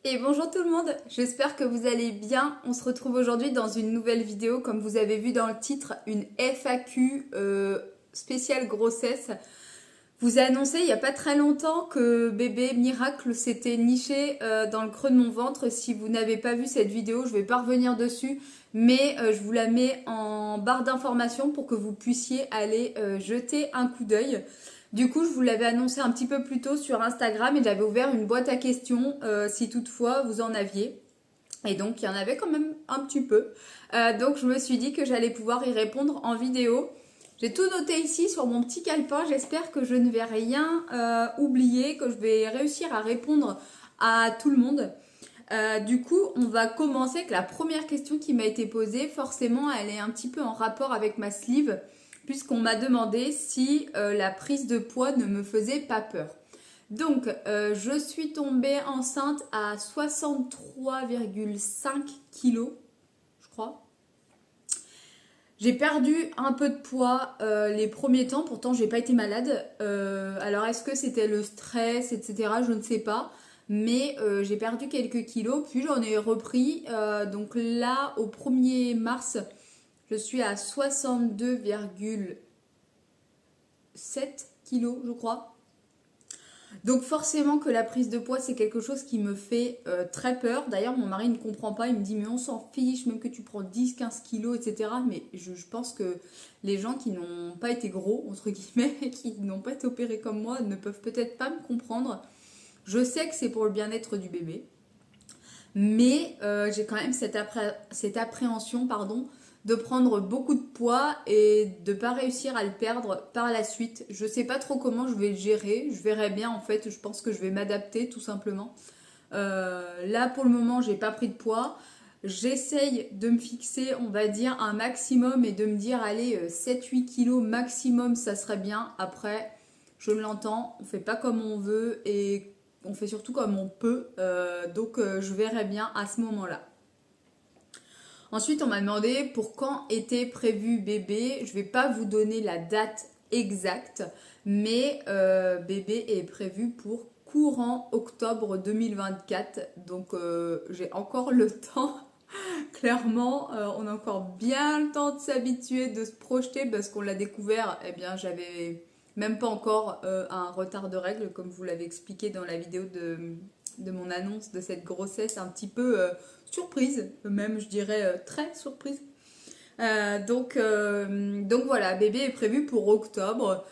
Et bonjour tout le monde, j'espère que vous allez bien. On se retrouve aujourd'hui dans une nouvelle vidéo, comme vous avez vu dans le titre, une FAQ spéciale grossesse. Vous ai annoncé il n'y a pas très longtemps que bébé miracle s'était niché dans le creux de mon ventre. Si vous n'avez pas vu cette vidéo, je ne vais pas revenir dessus, mais je vous la mets en barre d'informations pour que vous puissiez aller jeter un coup d'œil. Du coup, je vous l'avais annoncé un petit peu plus tôt sur Instagram et j'avais ouvert une boîte à questions si toutefois vous en aviez. Et donc, il y en avait quand même un petit peu. Donc, je me suis dit que j'allais pouvoir y répondre en vidéo. J'ai tout noté ici sur mon petit calepin. J'espère que je ne vais rien oublier, que je vais réussir à répondre à tout le monde. Du coup, on va commencer avec la première question qui m'a été posée. Forcément, elle est un petit peu en rapport avec ma sleeve, puisqu'on m'a demandé si la prise de poids ne me faisait pas peur. Donc, je suis tombée enceinte à 63,5 kilos, je crois. J'ai perdu un peu de poids les premiers temps, pourtant j'ai pas été malade. Alors est-ce que c'était le stress, etc. Je ne sais pas. Mais j'ai perdu quelques kilos, puis j'en ai repris. Donc là, au 1er mars, je suis à 62,7 kilos, je crois. Donc forcément que la prise de poids, c'est quelque chose qui me fait très peur. D'ailleurs, mon mari ne comprend pas. Il me dit, mais on s'en fiche, même que tu prends 10-15 kilos, etc. Mais je pense que les gens qui n'ont pas été gros, entre guillemets, qui n'ont pas été opérés comme moi, ne peuvent peut-être pas me comprendre. Je sais que c'est pour le bien-être du bébé. Mais j'ai quand même cette appréhension, de prendre beaucoup de poids et de ne pas réussir à le perdre par la suite. Je ne sais pas trop comment je vais le gérer. Je verrai bien en fait. Je pense que je vais m'adapter tout simplement. Là pour le moment, j'ai pas pris de poids. J'essaye de me fixer, on va dire, un maximum et de me dire, allez, 7-8 kilos maximum, ça serait bien. Après, je l'entends, on fait pas comme on veut et on fait surtout comme on peut. Donc, je verrai bien à ce moment-là. Ensuite, on m'a demandé pour quand était prévu bébé. Je ne vais pas vous donner la date exacte, mais bébé est prévu pour courant octobre 2024. Donc, j'ai encore le temps. Clairement, on a encore bien le temps de s'habituer, de se projeter parce qu'on l'a découvert. Eh bien, j'avais même pas encore un retard de règles, comme vous l'avez expliqué dans la vidéo de mon annonce de cette grossesse un petit peu surprise, même je dirais très surprise. Donc voilà, bébé est prévu pour octobre.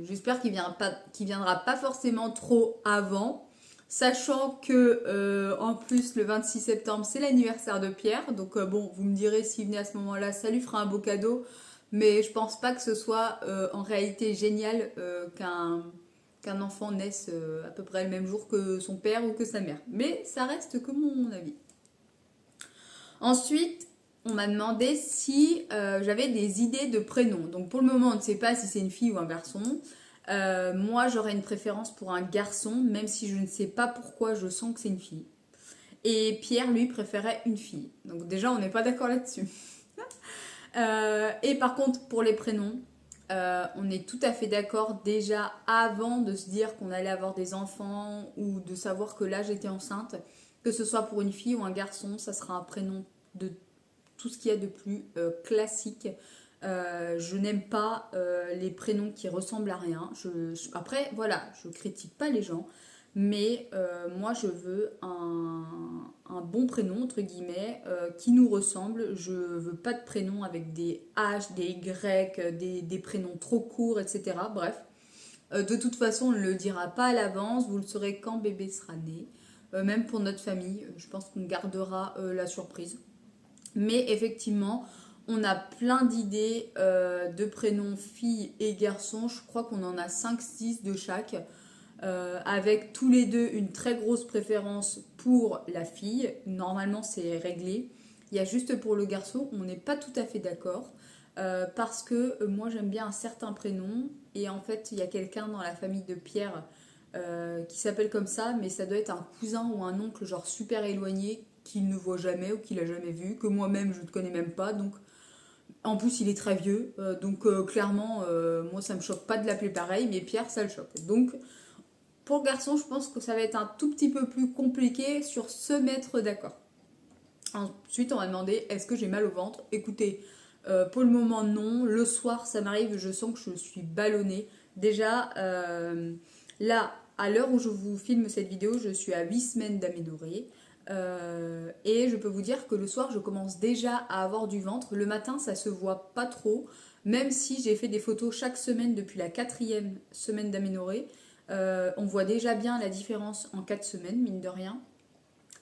J'espère qu'il viendra pas forcément trop avant. Sachant que en plus le 26 septembre c'est l'anniversaire de Pierre. Donc bon, vous me direz s'il venait à ce moment-là, ça lui fera un beau cadeau. Mais je pense pas que ce soit en réalité génial qu'un enfant naisse à peu près le même jour que son père ou que sa mère. Mais ça reste que mon avis. Ensuite, on m'a demandé si j'avais des idées de prénoms. Donc pour le moment, on ne sait pas si c'est une fille ou un garçon. Moi, j'aurais une préférence pour un garçon, même si je ne sais pas pourquoi je sens que c'est une fille. Et Pierre, lui, préférait une fille. Donc déjà, on n'est pas d'accord là-dessus. Et par contre, pour les prénoms, on est tout à fait d'accord déjà avant de se dire qu'on allait avoir des enfants ou de savoir que là j'étais enceinte, que ce soit pour une fille ou un garçon, ça sera un prénom de tout ce qu'il y a de plus classique. Je n'aime pas les prénoms qui ressemblent à rien. Après, voilà, je critique pas les gens, mais moi je veux un bon prénom, entre guillemets, qui nous ressemble. Je veux pas de prénoms avec des H, des Y, des prénoms trop courts, etc. Bref, de toute façon, on ne le dira pas à l'avance, vous le saurez quand bébé sera né. Même pour notre famille, je pense qu'on gardera la surprise. Mais effectivement, on a plein d'idées de prénoms filles et garçons. Je crois qu'on en a 5-6 de chaque. Avec tous les deux une très grosse préférence pour la fille. Normalement, c'est réglé. Il y a juste pour le garçon, on n'est pas tout à fait d'accord. Parce que moi, j'aime bien un certain prénom. Et en fait, il y a quelqu'un dans la famille de Pierre qui s'appelle comme ça. Mais ça doit être un cousin ou un oncle genre super éloigné qu'il ne voit jamais ou qu'il a jamais vu. Que moi-même, je ne connais même pas. Donc, en plus, il est très vieux. Donc, clairement, moi, ça me choque pas de l'appeler pareil. Mais Pierre, ça le choque. Donc, Pour le garçon, je pense que ça va être un tout petit peu plus compliqué sur se mettre d'accord. Ensuite, on m'a demandé est-ce que j'ai mal au ventre. Écoutez, pour le moment, non. Le soir, ça m'arrive, je sens que je suis ballonnée. Déjà, là, à l'heure où je vous filme cette vidéo, je suis à 8 semaines d'aménorrhée. Et je peux vous dire que le soir, je commence déjà à avoir du ventre. Le matin, ça se voit pas trop. Même si j'ai fait des photos chaque semaine depuis la 4e semaine d'aménorrhée, on voit déjà bien la différence en 4 semaines, mine de rien.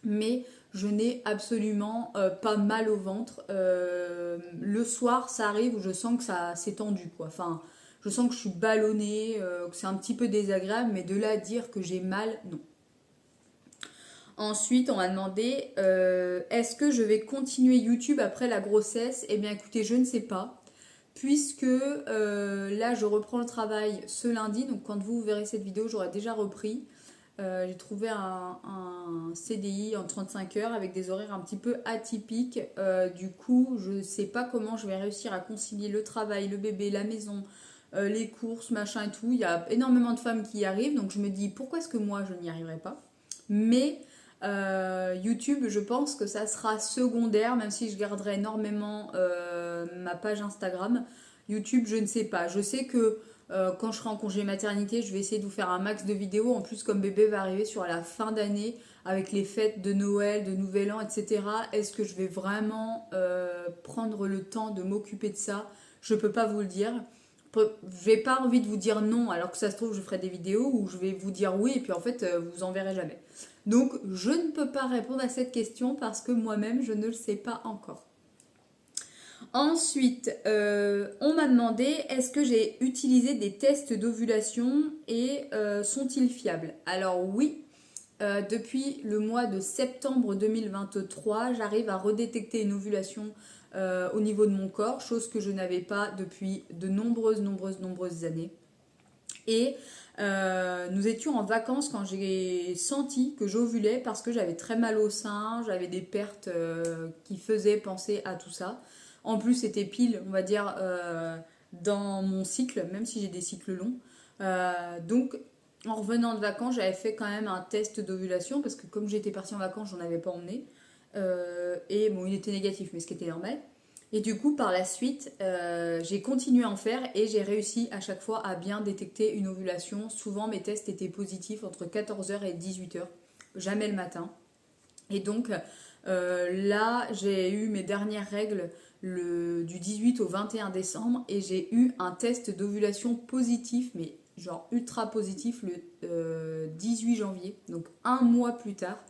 Mais je n'ai absolument pas mal au ventre. Le soir, ça arrive où je sens que ça s'est tendu, quoi. Enfin, je sens que je suis ballonnée, que c'est un petit peu désagréable, mais de là à dire que j'ai mal, non. Ensuite, on m'a demandé est-ce que je vais continuer YouTube après la grossesse? Eh bien, écoutez, je ne sais pas. Puisque là, je reprends le travail ce lundi. Donc, quand vous verrez cette vidéo, j'aurai déjà repris. J'ai trouvé un CDI en 35 heures avec des horaires un petit peu atypiques. Du coup, je ne sais pas comment je vais réussir à concilier le travail, le bébé, la maison, les courses, machin et tout. Il y a énormément de femmes qui y arrivent. Donc, je me dis pourquoi est-ce que moi, je n'y arriverai pas? Mais YouTube, je pense que ça sera secondaire, même si je garderai énormément ma page Instagram. YouTube, je ne sais pas. Je sais que quand je serai en congé maternité, je vais essayer de vous faire un max de vidéos. En plus, comme bébé va arriver sur la fin d'année, avec les fêtes de Noël, de Nouvel An, etc., est-ce que je vais vraiment prendre le temps de m'occuper de ça? Je ne peux pas vous le dire. Je n'ai pas envie de vous dire non, alors que ça se trouve, je ferai des vidéos où je vais vous dire oui, et puis en fait, vous en verrez jamais. Donc, je ne peux pas répondre à cette question parce que moi-même, je ne le sais pas encore. Ensuite, on m'a demandé est-ce que j'ai utilisé des tests d'ovulation et sont-ils fiables? Alors oui, depuis le mois de septembre 2023, j'arrive à redétecter une ovulation au niveau de mon corps, chose que je n'avais pas depuis de nombreuses années. Et nous étions en vacances quand j'ai senti que j'ovulais parce que j'avais très mal au sein, j'avais des pertes qui faisaient penser à tout ça. En plus, c'était pile, on va dire, dans mon cycle, même si j'ai des cycles longs. Donc, en revenant de vacances, j'avais fait quand même un test d'ovulation parce que comme j'étais partie en vacances, j'en avais pas emmené. Et bon, il était négatif, mais ce qui était normal. Et du coup, par la suite, j'ai continué à en faire et j'ai réussi à chaque fois à bien détecter une ovulation. Souvent, mes tests étaient positifs entre 14h et 18h, jamais le matin. Et donc, là, j'ai eu mes dernières règles du 18 au 21 décembre et j'ai eu un test d'ovulation positif, mais genre ultra positif, le 18 janvier, donc un mois plus tard.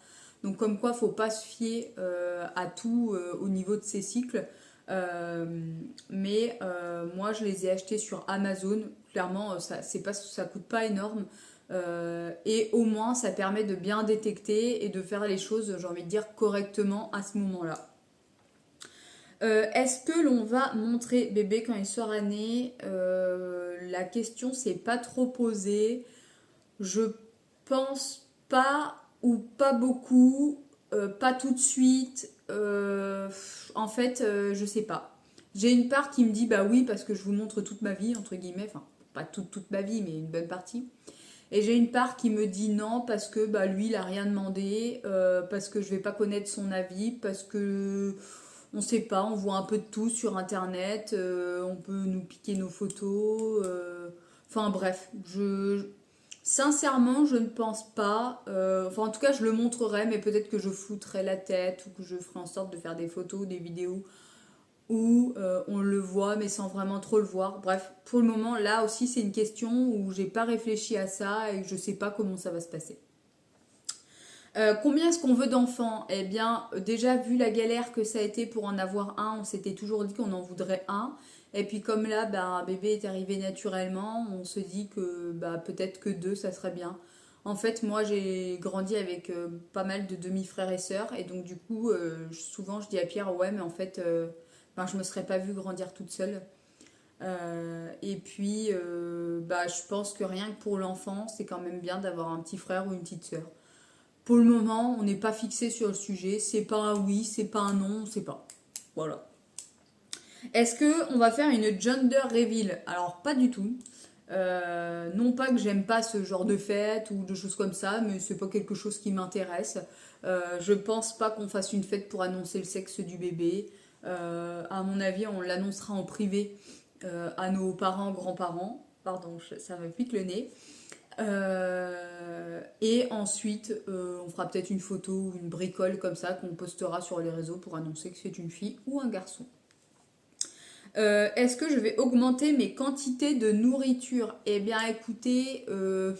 Donc comme quoi, faut pas se fier à tout au niveau de ces cycles. Mais moi, je les ai achetés sur Amazon. Clairement, ça coûte pas énorme. Et au moins, ça permet de bien détecter et de faire les choses, j'ai envie de dire, correctement à ce moment-là. Est-ce que l'on va montrer bébé quand il sera né? La question s'est pas trop posée. Je pense pas ou pas beaucoup, pas tout de suite. En fait, je sais pas. J'ai une part qui me dit bah oui parce que je vous montre toute ma vie entre guillemets, enfin pas toute ma vie mais une bonne partie. Et j'ai une part qui me dit non parce que bah lui il a rien demandé, parce que je vais pas connaître son avis, parce que on sait pas, on voit un peu de tout sur internet, on peut nous piquer nos photos, enfin bref, sincèrement je ne pense pas, enfin en tout cas je le montrerai mais peut-être que je flouterai la tête ou que je ferai en sorte de faire des photos ou des vidéos où on le voit mais sans vraiment trop le voir. Bref, pour le moment là aussi c'est une question où j'ai pas réfléchi à ça et je sais pas comment ça va se passer. Combien est-ce qu'on veut d'enfants? Eh bien, déjà vu la galère que ça a été pour en avoir un, on s'était toujours dit qu'on en voudrait un. Et puis comme là, bah, un bébé est arrivé naturellement, on se dit que bah, peut-être que deux, ça serait bien. En fait, moi, j'ai grandi avec pas mal de demi-frères et sœurs. Et donc, du coup, souvent, je dis à Pierre, ouais, mais en fait, ben, je me serais pas vue grandir toute seule. Et puis, bah, je pense que rien que pour l'enfant, c'est quand même bien d'avoir un petit frère ou une petite sœur. Pour le moment, on n'est pas fixé sur le sujet. C'est pas un oui, c'est pas un non, on sait pas. Voilà. Est-ce que on va faire une gender reveal? Alors, pas du tout. Non pas que j'aime pas ce genre de fête ou de choses comme ça, mais c'est pas quelque chose qui m'intéresse. Je pense pas qu'on fasse une fête pour annoncer le sexe du bébé. À mon avis, on l'annoncera en privé à nos parents, grands-parents. Pardon, ça me pique le nez. Et ensuite, on fera peut-être une photo ou une bricole comme ça qu'on postera sur les réseaux pour annoncer que c'est une fille ou un garçon. Est-ce que je vais augmenter mes quantités de nourriture? Eh bien, écoutez, je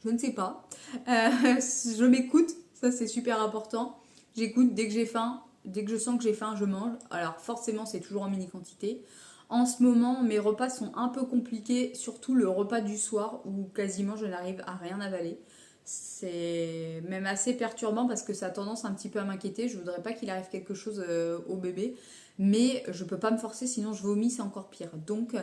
ne sais pas. Je m'écoute, ça c'est super important. J'écoute dès que j'ai faim, dès que je sens que j'ai faim, je mange. Alors forcément, c'est toujours en mini quantité. En ce moment, mes repas sont un peu compliqués, surtout le repas du soir où quasiment je n'arrive à rien avaler. C'est même assez perturbant parce que ça a tendance un petit peu à m'inquiéter. Je voudrais pas qu'il arrive quelque chose au bébé, mais je peux pas me forcer sinon je vomis, c'est encore pire. Donc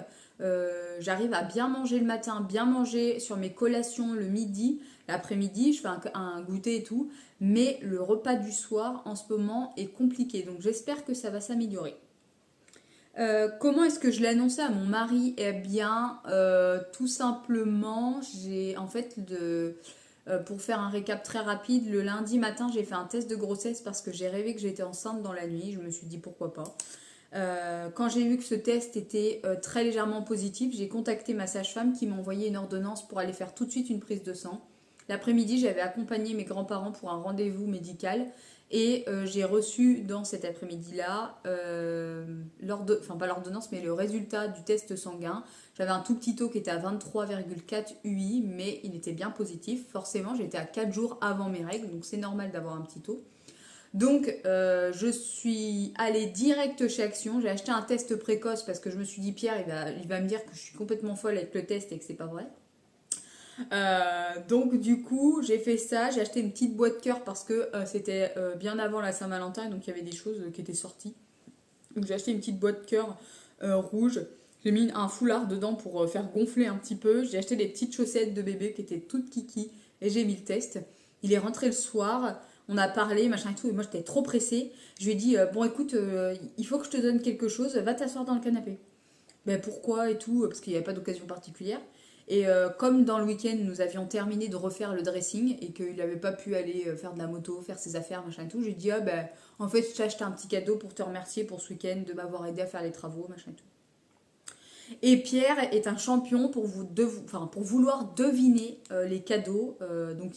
j'arrive à bien manger le matin, bien manger sur mes collations le midi, l'après-midi, je fais un goûter et tout, mais le repas du soir en ce moment est compliqué. Donc j'espère que ça va s'améliorer. Comment est-ce que je l'ai annoncé à mon mari? Eh bien, tout simplement, j'ai en fait pour faire un récap très rapide, le lundi matin, j'ai fait un test de grossesse parce que j'ai rêvé que j'étais enceinte dans la nuit. Je me suis dit pourquoi pas. Quand j'ai vu que ce test était très légèrement positif, j'ai contacté ma sage-femme qui m'a envoyé une ordonnance pour aller faire tout de suite une prise de sang. L'après-midi, j'avais accompagné mes grands-parents pour un rendez-vous médical et j'ai reçu dans cet après-midi-là, enfin pas l'ordonnance, mais le résultat du test sanguin. J'avais un tout petit taux qui était à 23,4 UI, mais il était bien positif. Forcément, j'étais à 4 jours avant mes règles, donc c'est normal d'avoir un petit taux. Donc, je suis allée direct chez Action. J'ai acheté un test précoce parce que je me suis dit, Pierre, il va me dire que je suis complètement folle avec le test et que c'est pas vrai. Donc du coup j'ai fait ça, j'ai acheté une petite boîte cœur parce que c'était bien avant la Saint-Valentin, donc il y avait des choses qui étaient sorties. Donc j'ai acheté une petite boîte cœur rouge, j'ai mis un foulard dedans pour faire gonfler un petit peu, j'ai acheté des petites chaussettes de bébé qui étaient toutes kiki et j'ai mis le test. Il est rentré le soir, on a parlé, machin et tout, et moi j'étais trop pressée. Je lui ai dit, bon écoute, il faut que je te donne quelque chose, va t'asseoir dans le canapé. Ben pourquoi et tout, parce qu'il n'y avait pas d'occasion particulière. Et comme dans le week-end, nous avions terminé de refaire le dressing et qu'il n'avait pas pu aller faire de la moto, faire ses affaires, machin et tout, j'ai dit, ah ben, en fait, je t'ai acheté un petit cadeau pour te remercier pour ce week-end, de m'avoir aidé à faire les travaux, machin et tout. Et Pierre est un champion pour vouloir deviner les cadeaux. Donc,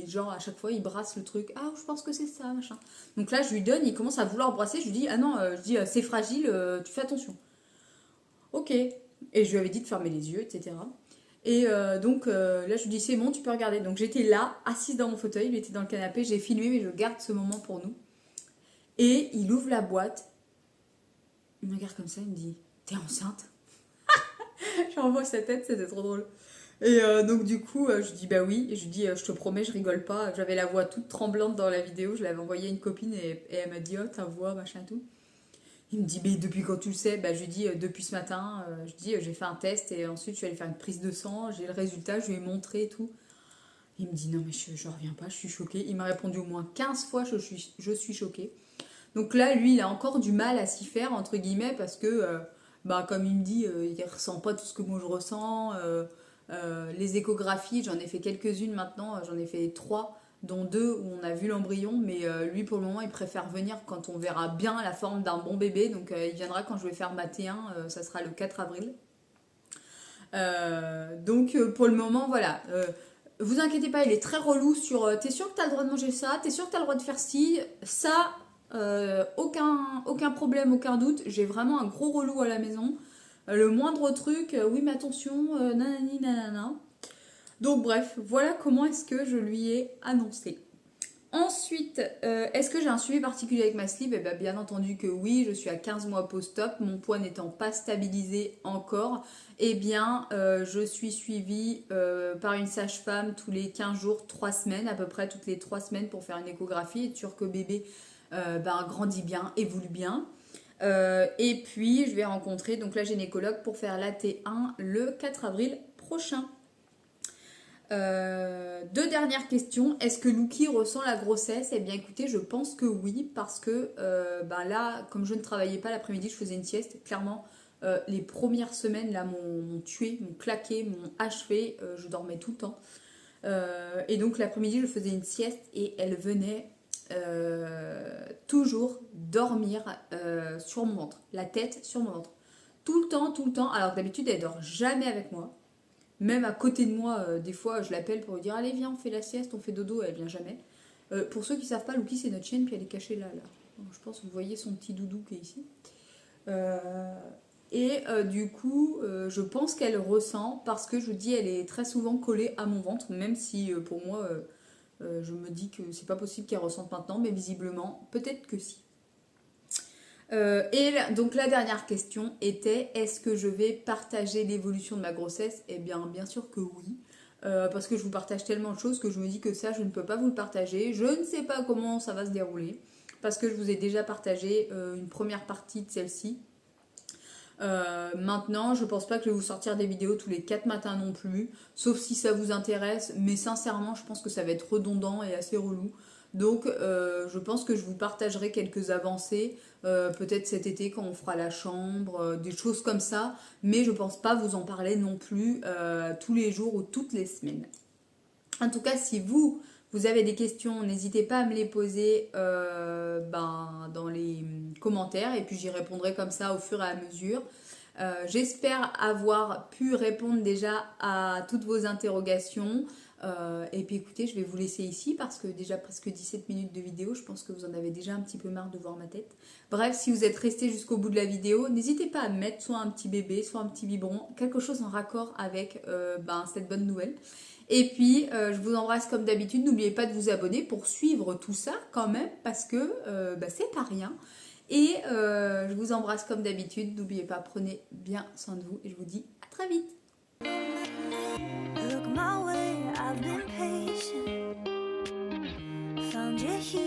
genre, à chaque fois, il brasse le truc. Ah, je pense que c'est ça, machin. Donc là, je lui donne, il commence à vouloir brasser. Je lui dis, ah non, c'est fragile, tu fais attention. Ok. Et je lui avais dit de fermer les yeux, etc. Et donc là, je lui dis, c'est bon, tu peux regarder. Donc j'étais là, assise dans mon fauteuil, il était dans le canapé, j'ai filmé, mais je garde ce moment pour nous. Et il ouvre la boîte, il me regarde comme ça, il me dit, t'es enceinte? Je renvoie sa tête, c'était trop drôle. Et donc du coup, je dis bah oui, et je lui dis, je te promets, je rigole pas. J'avais la voix toute tremblante dans la vidéo, je l'avais envoyée à une copine et elle m'a dit, oh ta voix, machin et tout. Il me dit, mais depuis quand tu le sais? Bah, je lui dis, depuis ce matin, je dis, j'ai fait un test et ensuite je suis allée faire une prise de sang, j'ai le résultat, je lui ai montré et tout. Il me dit, non mais je reviens pas, je suis choquée. Il m'a répondu au moins 15 fois, je suis choquée. Donc là, lui, il a encore du mal à s'y faire, entre guillemets, parce que, bah, comme il me dit, il ressent pas tout ce que moi je ressens. Les échographies, j'en ai fait quelques-unes maintenant, j'en ai fait 3, dont 2 où on a vu l'embryon, mais lui pour le moment il préfère venir quand on verra bien la forme d'un bon bébé, donc il viendra quand je vais faire ma T1, ça sera le 4 avril. Donc pour le moment voilà, vous inquiétez pas, il est très relou sur t'es sûr que t'as le droit de manger ça, t'es sûr que t'as le droit de faire ci, ça, aucun problème, aucun doute, j'ai vraiment un gros relou à la maison. Le moindre truc, oui mais attention, nanani nanana. Donc bref, voilà comment est-ce que je lui ai annoncé. Ensuite, est-ce que j'ai un suivi particulier avec ma sleeve? Eh bien entendu que oui, je suis à 15 mois post-op, mon poids n'étant pas stabilisé encore. Eh bien, je suis suivie par une sage-femme tous les 15 jours, 3 semaines, à peu près toutes les 3 semaines pour faire une échographie, être sûr que bébé grandit bien, évolue bien. Et puis, je vais rencontrer donc la gynécologue pour faire la T1 le 4 avril prochain. 2 dernières questions. Est-ce que Lucky ressent la grossesse? Eh bien écoutez, je pense que oui, parce que là, comme je ne travaillais pas l'après-midi, je faisais une sieste. Clairement, Les premières semaines là m'ont tué, m'ont claqué, m'ont achevé, je dormais tout le temps. Et donc l'après-midi je faisais une sieste et elle venait toujours dormir sur mon ventre, la tête sur mon ventre. Tout le temps, alors que d'habitude elle dort jamais avec moi. Même à côté de moi, des fois je l'appelle pour lui dire allez viens on fait la sieste, on fait dodo, elle vient jamais. Pour ceux qui savent pas, Lucky c'est notre chienne puis elle est cachée là. Donc, je pense que vous voyez son petit doudou qui est ici. Du coup, je pense qu'elle ressent parce que je vous dis, elle est très souvent collée à mon ventre, même si pour moi, je me dis que c'est pas possible qu'elle ressente maintenant, mais visiblement, peut-être que si. Donc la dernière question était, est-ce que je vais partager l'évolution de ma grossesse? Eh bien sûr que oui. Parce que je vous partage tellement de choses que je me dis que ça, je ne peux pas vous le partager. Je ne sais pas comment ça va se dérouler. Parce que je vous ai déjà partagé une première partie de celle-ci. Maintenant, je pense pas que je vais vous sortir des vidéos tous les 4 matins non plus, sauf si ça vous intéresse, mais sincèrement, je pense que ça va être redondant et assez relou. Donc, je pense que je vous partagerai quelques avancées, peut-être cet été quand on fera la chambre, des choses comme ça, mais je pense pas vous en parler non plus tous les jours ou toutes les semaines. En tout cas, si vous avez des questions, n'hésitez pas à me les poser dans les commentaires et puis j'y répondrai comme ça au fur et à mesure. J'espère avoir pu répondre déjà à toutes vos interrogations. Et puis écoutez, je vais vous laisser ici parce que déjà presque 17 minutes de vidéo, je pense que vous en avez déjà un petit peu marre de voir ma tête. Bref, si vous êtes resté jusqu'au bout de la vidéo, n'hésitez pas à mettre soit un petit bébé, soit un petit biberon, quelque chose en raccord avec cette bonne nouvelle. Et puis, je vous embrasse comme d'habitude. N'oubliez pas de vous abonner pour suivre tout ça quand même, parce que c'est pas rien. Et je vous embrasse comme d'habitude. N'oubliez pas, prenez bien soin de vous. Et je vous dis à très vite. Look my way, I've been patient. Found you here.